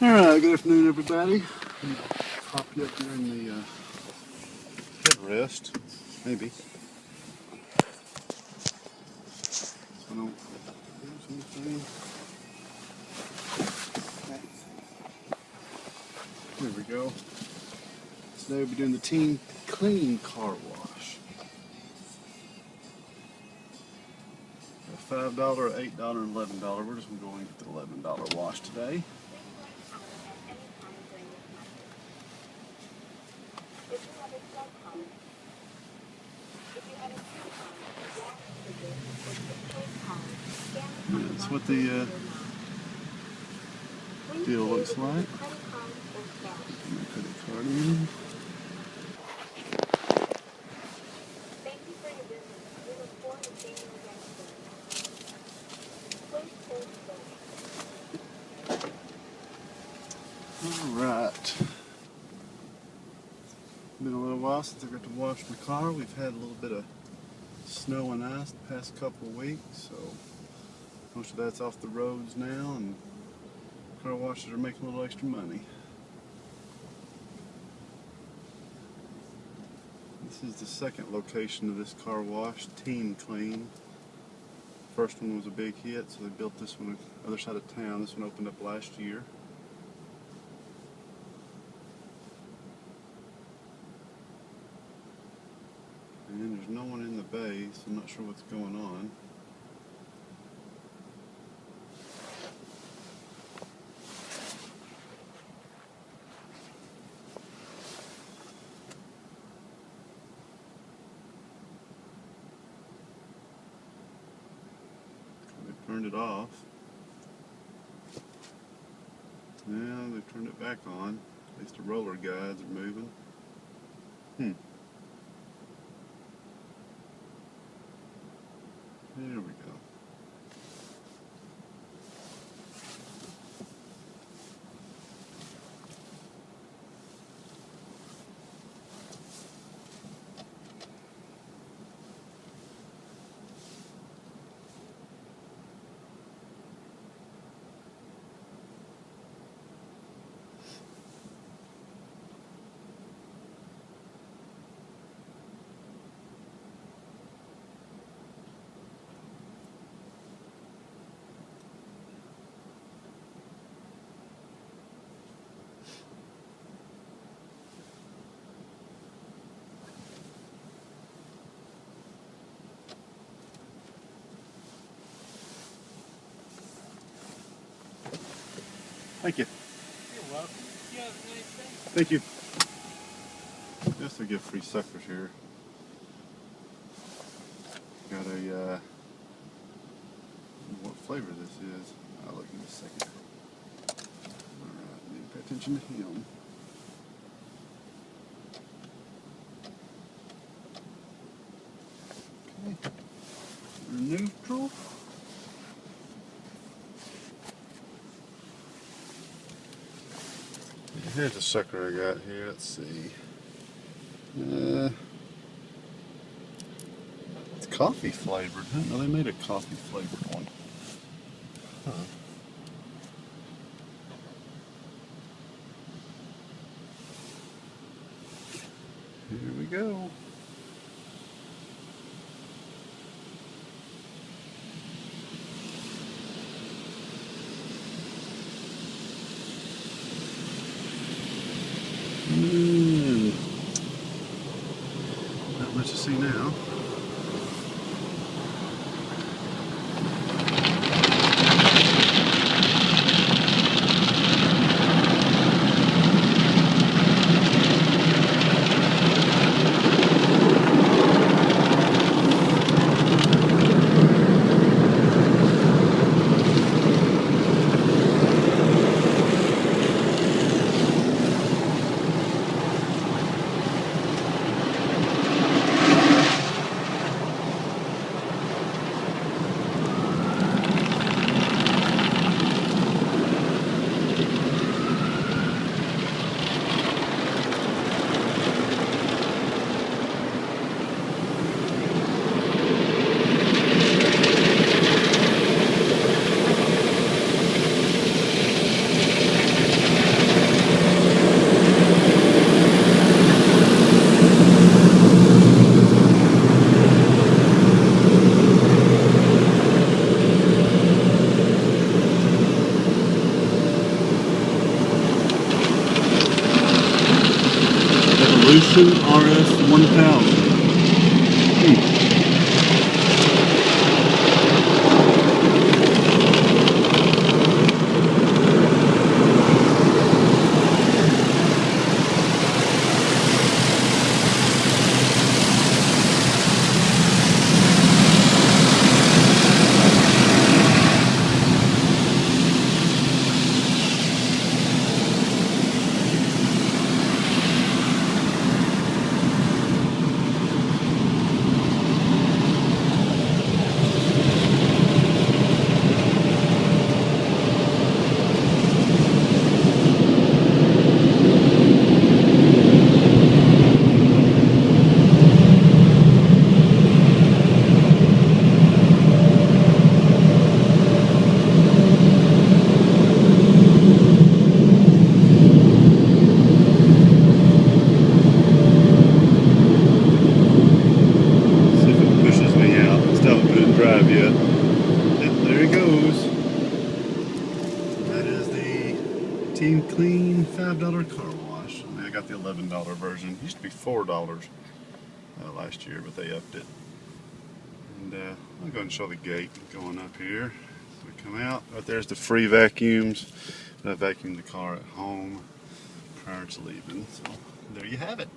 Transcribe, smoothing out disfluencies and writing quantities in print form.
Alright, good afternoon everybody. Pop you up here in the headrest, maybe. So I don't lose anything. There we go. Today we'll be doing the team clean car wash. A $5, $8, and $11. We're just going to go in and get the $11 wash today. That's what the deal looks like. Put my credit card in. Alright. Been a little while since I got to wash my car. We've had a little bit of snow and ice the past couple of weeks, so most of that's off the roads now, and car washers are making a little extra money. This is the second location of this car wash, Team Clean. First one was a big hit, so they built this one on the other side of town. This one opened up last year. And there's no one in the bay, so I'm not sure what's going on. They turned it off. Now they've turned it back on. At least the roller guides are moving. There we go. Thank you. You're welcome. You have a nice day. Thank you. Just to give free suckers here. Got a, what flavor this is. I'll look in a second. Alright, need to pay attention to him. Okay. Neutral. Here's the sucker I got here. Let's see. It's coffee flavored. I didn't know they made a coffee flavored one. Huh. Here we go. Not much to see now. Revolution RS 1000. Drive yet. Yep, there he goes. That is the Team Clean $5 car wash. I mean, I got the $11 version. It used to be $4 last year, but they upped it. And I'll go ahead and show the gate going up here. So we come out. Right there's the free vacuums. I vacuumed the car at home prior to leaving. So there you have it.